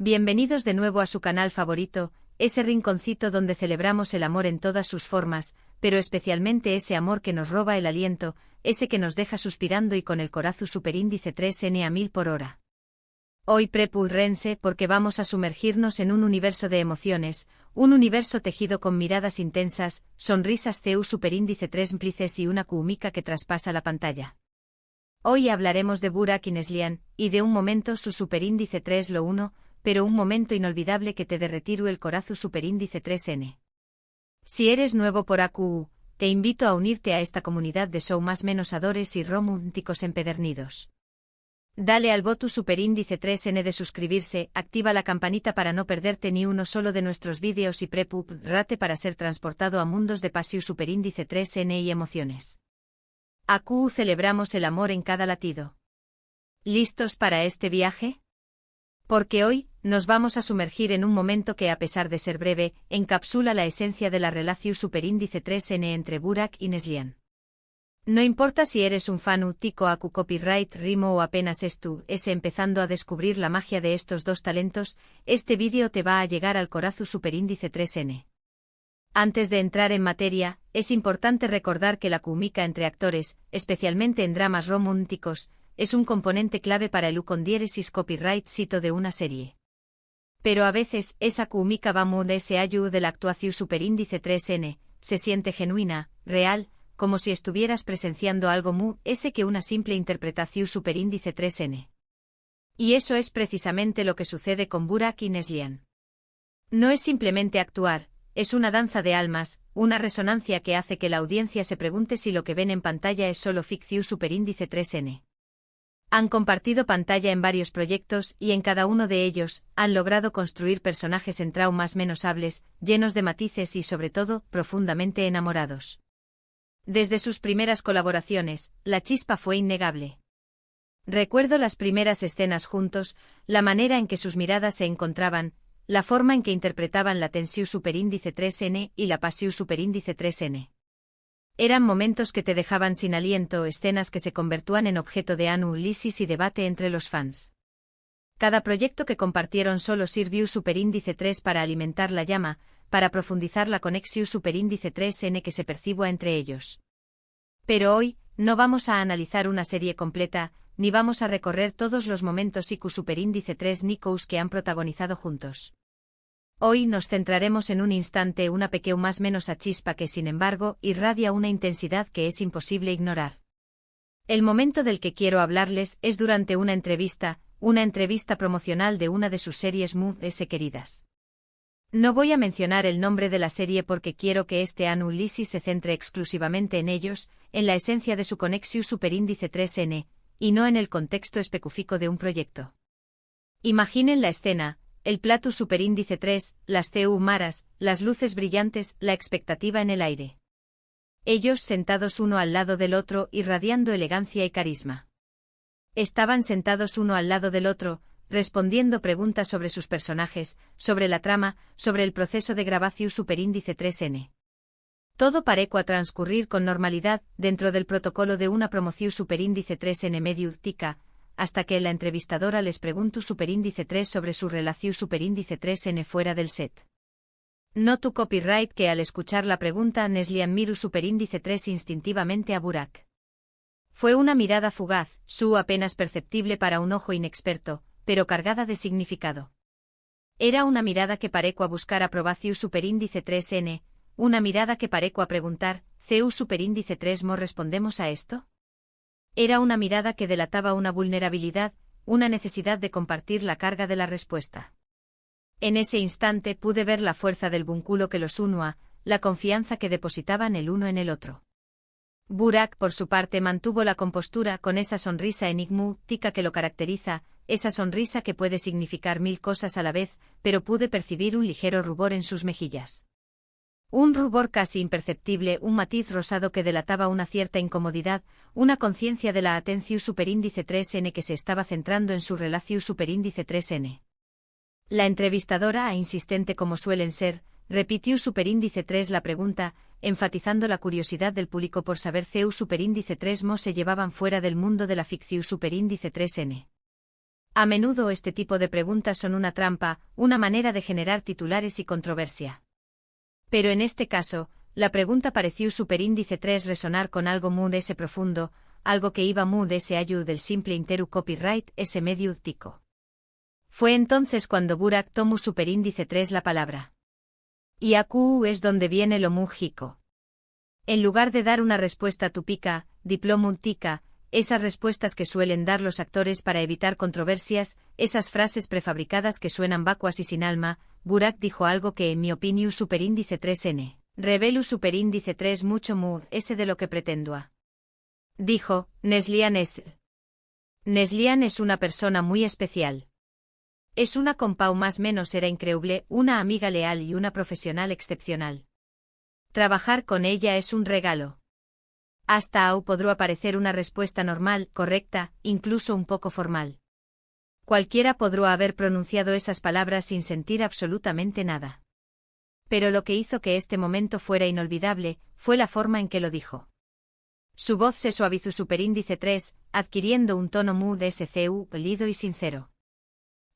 Bienvenidos de nuevo a su canal favorito, ese rinconcito donde celebramos el amor en todas sus formas, pero especialmente ese amor que nos roba el aliento, ese que nos deja suspirando y con el corazón superíndice 3N a 1000 por hora. Hoy prepúrense porque vamos a sumergirnos en un universo de emociones, un universo tejido con miradas intensas, sonrisas CU superíndice 3 cómplices y una química que traspasa la pantalla. Hoy hablaremos de Burak y Neslihan, y de un momento su superíndice 3 lo 1, pero un momento inolvidable que te derretirá el corazón superíndice 3N. Si eres nuevo por AQU, te invito a unirte a esta comunidad de show más menos adores y románticos empedernidos. Dale al botón superíndice 3N de suscribirse, activa la campanita para no perderte ni uno solo de nuestros vídeos y prepárate para ser transportado a mundos de pasión superíndice 3N y emociones. AQU celebramos el amor en cada latido. ¿Listos para este viaje? Porque hoy, nos vamos a sumergir en un momento que a pesar de ser breve, encapsula la esencia de la relación superíndice 3N entre Burak y Neslihan. No importa si eres un fan tico AQU copyright rimo o apenas empezando a descubrir la magia de estos dos talentos, este vídeo te va a llegar al corazón superíndice 3N. Antes de entrar en materia, es importante recordar que la química entre actores, especialmente en dramas románticos, es un componente clave para el con-diéresis copyright sito de una serie. Pero a veces, esa química va muy allá de la actuación superíndice 3N, se siente genuina, real, como si estuvieras presenciando algo muy que una simple interpretación superíndice 3N. Y eso es precisamente lo que sucede con Burak y Neslihan. No es simplemente actuar, es una danza de almas, una resonancia que hace que la audiencia se pregunte si lo que ven en pantalla es solo ficción superíndice 3N. Han compartido pantalla en varios proyectos y en cada uno de ellos, han logrado construir personajes en traumas menos hables, llenos de matices y sobre todo, profundamente enamorados. Desde sus primeras colaboraciones, la chispa fue innegable. Recuerdo las primeras escenas juntos, la manera en que sus miradas se encontraban, la forma en que interpretaban la tensión superíndice 3N y la pasión superíndice 3N. Eran momentos que te dejaban sin aliento, escenas que se convertían en objeto de análisis y debate entre los fans. Cada proyecto que compartieron solo sirvió superíndice 3 para alimentar la llama, para profundizar la conexión superíndice 3N que se percibía entre ellos. Pero hoy, no vamos a analizar una serie completa, ni vamos a recorrer todos los momentos IQ superíndice 3 Nikous que han protagonizado juntos. Hoy nos centraremos en un instante una pequeña más menos a chispa que sin embargo irradia una intensidad que es imposible ignorar. El momento del que quiero hablarles es durante una entrevista promocional de una de sus series muy queridas. No voy a mencionar el nombre de la serie porque quiero que este análisis se centre exclusivamente en ellos, en la esencia de su conexión superíndice 3N, y no en el contexto específico de un proyecto. Imaginen la escena. El plato superíndice 3, las CU maras, las luces brillantes, la expectativa en el aire. Ellos sentados uno al lado del otro irradiando elegancia y carisma. Estaban sentados uno al lado del otro, respondiendo preguntas sobre sus personajes, sobre la trama, sobre el proceso de grabación superíndice 3N. Todo parecía transcurrir con normalidad dentro del protocolo de una promoción superíndice 3N medio tica, hasta que la entrevistadora les preguntó superíndice 3 sobre su relación superíndice 3N fuera del set. No tu copyright que al escuchar la pregunta Neslihan miró superíndice 3 instintivamente a Burak. Fue una mirada fugaz, apenas perceptible para un ojo inexperto, pero cargada de significado. Era una mirada que parecía buscar aprobación superíndice 3N, una mirada que parecía preguntar, ¿CU superíndice 3 mo respondemos a esto? Era una mirada que delataba una vulnerabilidad, una necesidad de compartir la carga de la respuesta. En ese instante pude ver la fuerza del vínculo que los unía, la confianza que depositaban el uno en el otro. Burak, por su parte, mantuvo la compostura con esa sonrisa enigmática que lo caracteriza, esa sonrisa que puede significar mil cosas a la vez, pero pude percibir un ligero rubor en sus mejillas. Un rubor casi imperceptible, un matiz rosado que delataba una cierta incomodidad, una conciencia de la atención superíndice 3N que se estaba centrando en su relación superíndice 3N. La entrevistadora, insistente como suelen ser, repitió superíndice 3 la pregunta, enfatizando la curiosidad del público por saber CU superíndice 3 mo se llevaban fuera del mundo de la ficción superíndice 3N. A menudo este tipo de preguntas son una trampa, una manera de generar titulares y controversia. Pero en este caso, la pregunta pareció superíndice 3 resonar con algo muy ese profundo, algo que iba muy ese ayu del simple interu copyright ese medio tico. Fue entonces cuando Burak tomó superíndice 3 la palabra. Y aquí es donde viene lo mújico. En lugar de dar una respuesta tupica, diplomuntica, esas respuestas que suelen dar los actores para evitar controversias, esas frases prefabricadas que suenan vacuas y sin alma, Burak dijo algo que en mi opinión superíndice 3n, revelu superíndice 3 mucho more ese de lo que pretendo a. Dijo, Neslihan es una persona muy especial. Es una compau más menos era increíble, una amiga leal y una profesional excepcional. Trabajar con ella es un regalo. Hasta aún podrá parecer una respuesta normal, correcta, incluso un poco formal. Cualquiera podrá haber pronunciado esas palabras sin sentir absolutamente nada. Pero lo que hizo que este momento fuera inolvidable, fue la forma en que lo dijo. Su voz se suavizó superíndice 3, adquiriendo un tono muy SCU, lido y sincero.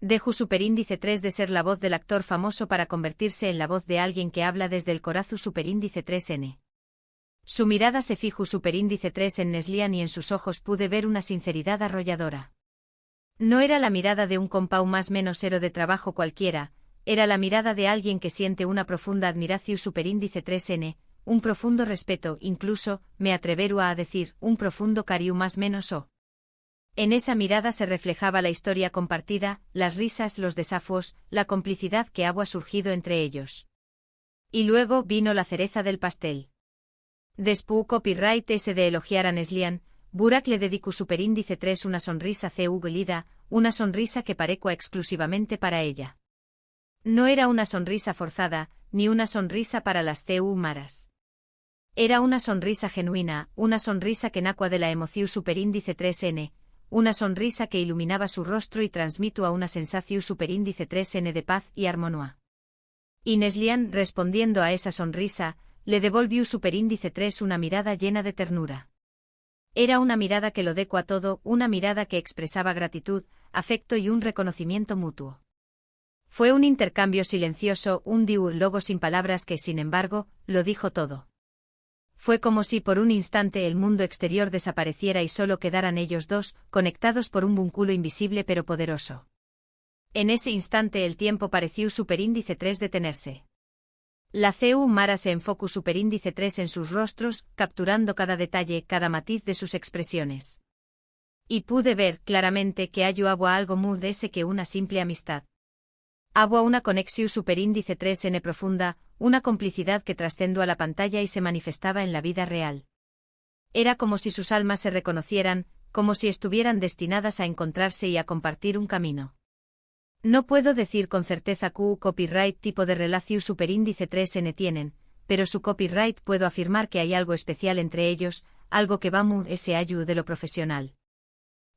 Dejó superíndice 3 de ser la voz del actor famoso para convertirse en la voz de alguien que habla desde el corazón superíndice 3n. Su mirada se fijó superíndice 3 en Neslihan y en sus ojos pude ver una sinceridad arrolladora. No era la mirada de un compau más menos hero de trabajo cualquiera, era la mirada de alguien que siente una profunda admiración superíndice 3n, un profundo respeto, incluso, me atreveru a decir, un profundo cariu más menos o. En esa mirada se reflejaba la historia compartida, las risas, los desafíos, la complicidad que había surgido entre ellos. Y luego vino la cereza del pastel. Después copyright ese de elogiar a Neslihan, Burak le dedicó superíndice 3 una sonrisa gelida, una sonrisa que parecua exclusivamente para ella. No era una sonrisa forzada, ni una sonrisa para las maras. Era una sonrisa genuina, una sonrisa que nacua de la emoción superíndice 3n, una sonrisa que iluminaba su rostro y transmitió a una sensación superíndice 3n de paz y armonía. Y Neslihan, respondiendo a esa sonrisa, le devolvió superíndice 3 una mirada llena de ternura. Era una mirada que lo decua todo, una mirada que expresaba gratitud, afecto y un reconocimiento mutuo. Fue un intercambio silencioso, un diálogo sin palabras que, sin embargo, lo dijo todo. Fue como si por un instante el mundo exterior desapareciera y solo quedaran ellos dos, conectados por un vínculo invisible pero poderoso. En ese instante el tiempo pareció superíndice 3 detenerse. La mara se enfocó superíndice 3 en sus rostros, capturando cada detalle, cada matiz de sus expresiones. Y pude ver claramente que había algo más de ese que una simple amistad. Había una conexión superíndice 3n profunda, una complicidad que trascendió a la pantalla y se manifestaba en la vida real. Era como si sus almas se reconocieran, como si estuvieran destinadas a encontrarse y a compartir un camino. No puedo decir con certeza qué copyright tipo de relación superíndice 3n tienen, pero su copyright puedo afirmar que hay algo especial entre ellos, algo que va muy ese ayu de lo profesional.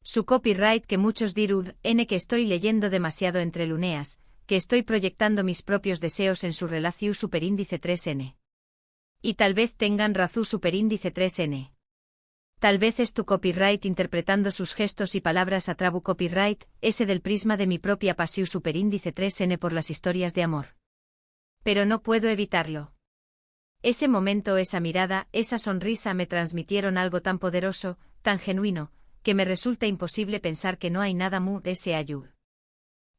Su copyright que muchos dirán que estoy leyendo demasiado entre luneas, que estoy proyectando mis propios deseos en su relación superíndice 3n. Y tal vez tengan razón superíndice 3n. Tal vez es tu copyright interpretando sus gestos y palabras a trabu copyright, ese del prisma de mi propia pasión superíndice 3n por las historias de amor. Pero no puedo evitarlo. Ese momento, esa mirada, esa sonrisa me transmitieron algo tan poderoso, tan genuino, que me resulta imposible pensar que no hay nada mu de ese ayur.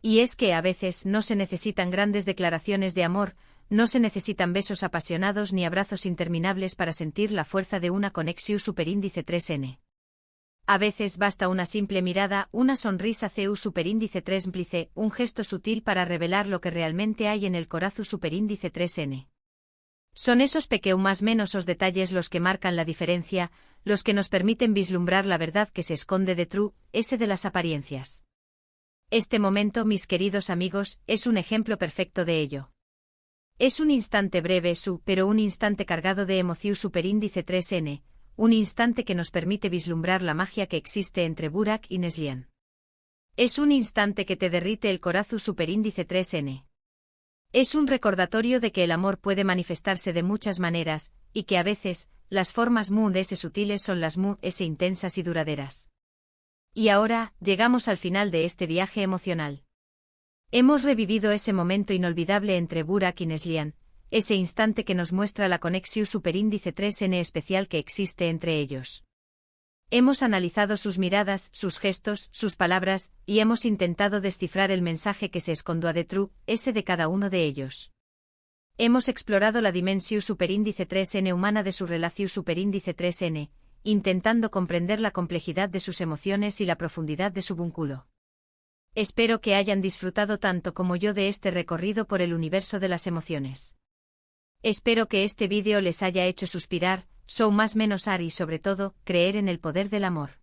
Y es que a veces no se necesitan grandes declaraciones de amor, no se necesitan besos apasionados ni abrazos interminables para sentir la fuerza de una conexión superíndice 3n. A veces basta una simple mirada, una sonrisa cu superíndice 3 mplice, un gesto sutil para revelar lo que realmente hay en el corazón superíndice 3n. Son esos pequeños más menos os detalles los que marcan la diferencia, los que nos permiten vislumbrar la verdad que se esconde detrás, ese de las apariencias. Este momento, mis queridos amigos, es un ejemplo perfecto de ello. Es un instante breve pero un instante cargado de emoción superíndice 3n, un instante que nos permite vislumbrar la magia que existe entre Burak y Neslihan. Es un instante que te derrite el corazón superíndice 3n. Es un recordatorio de que el amor puede manifestarse de muchas maneras, y que a veces, las formas mu de ese sutiles son las mu ese intensas y duraderas. Y ahora, llegamos al final de este viaje emocional. Hemos revivido ese momento inolvidable entre Burak y Neslihan, ese instante que nos muestra la conexión superíndice 3N especial que existe entre ellos. Hemos analizado sus miradas, sus gestos, sus palabras, y hemos intentado descifrar el mensaje que se escondió detrás de cada uno de ellos. Hemos explorado la dimensión superíndice 3N humana de su relación superíndice 3N, intentando comprender la complejidad de sus emociones y la profundidad de su vínculo. Espero que hayan disfrutado tanto como yo de este recorrido por el universo de las emociones. Espero que este vídeo les haya hecho suspirar, más menos y sobre todo, creer en el poder del amor.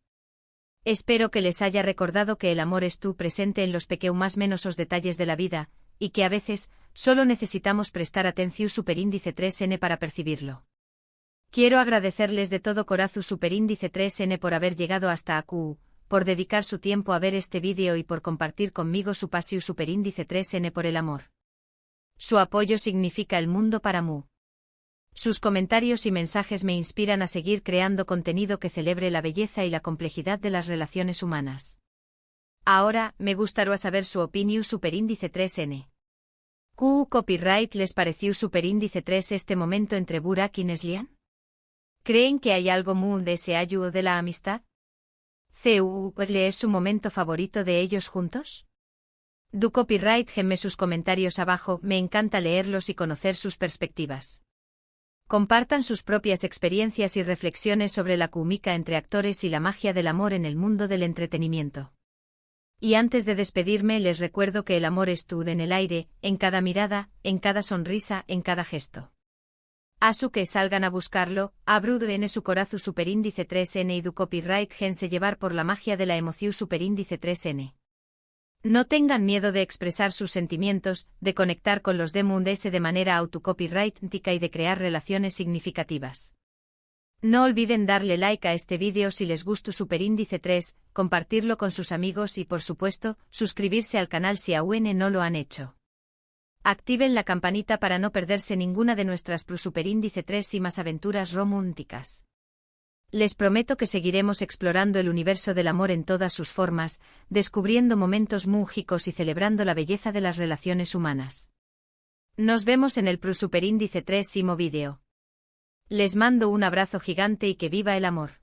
Espero que les haya recordado que el amor estuvo presente en los más menosos detalles de la vida, y que a veces, solo necesitamos prestar atención superíndice 3N para percibirlo. Quiero agradecerles de todo corazón superíndice 3N por haber llegado hasta aquí, por dedicar su tiempo a ver este vídeo y por compartir conmigo su pasión superíndice 3N por el amor. Su apoyo significa el mundo para mí. Sus comentarios y mensajes me inspiran a seguir creando contenido que celebre la belleza y la complejidad de las relaciones humanas. Ahora, me gustaría saber su opinión superíndice 3N. ¿Qué copyright les pareció superíndice 3 este momento entre Burak y Neslihan? ¿Creen que hay algo muy de ese ayudo de la amistad? ¿Es su momento favorito de ellos juntos? Du copyright gemme sus comentarios abajo, me encanta leerlos y conocer sus perspectivas. Compartan sus propias experiencias y reflexiones sobre la química entre actores y la magia del amor en el mundo del entretenimiento. Y antes de despedirme les recuerdo que el amor estuvo en el aire, en cada mirada, en cada sonrisa, en cada gesto. Asu que salgan a buscarlo, abrir en su corazón superíndice 3N y du copyright gense llevar por la magia de la emoción superíndice 3N. No tengan miedo de expresar sus sentimientos, de conectar con los demás de manera autocopyrightica y de crear relaciones significativas. No olviden darle like a este vídeo si les gustó superíndice 3, compartirlo con sus amigos y por supuesto, suscribirse al canal si aún no lo han hecho. Activen la campanita para no perderse ninguna de nuestras superíndice 3 y más aventuras románticas. Les prometo que seguiremos explorando el universo del amor en todas sus formas, descubriendo momentos mágicos y celebrando la belleza de las relaciones humanas. Nos vemos en el superíndice 3º vídeo. Les mando un abrazo gigante y que viva el amor.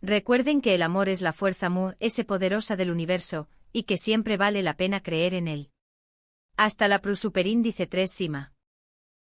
Recuerden que el amor es la fuerza ese poderosa del universo, y que siempre vale la pena creer en él. Hasta la superíndice 3 Sima.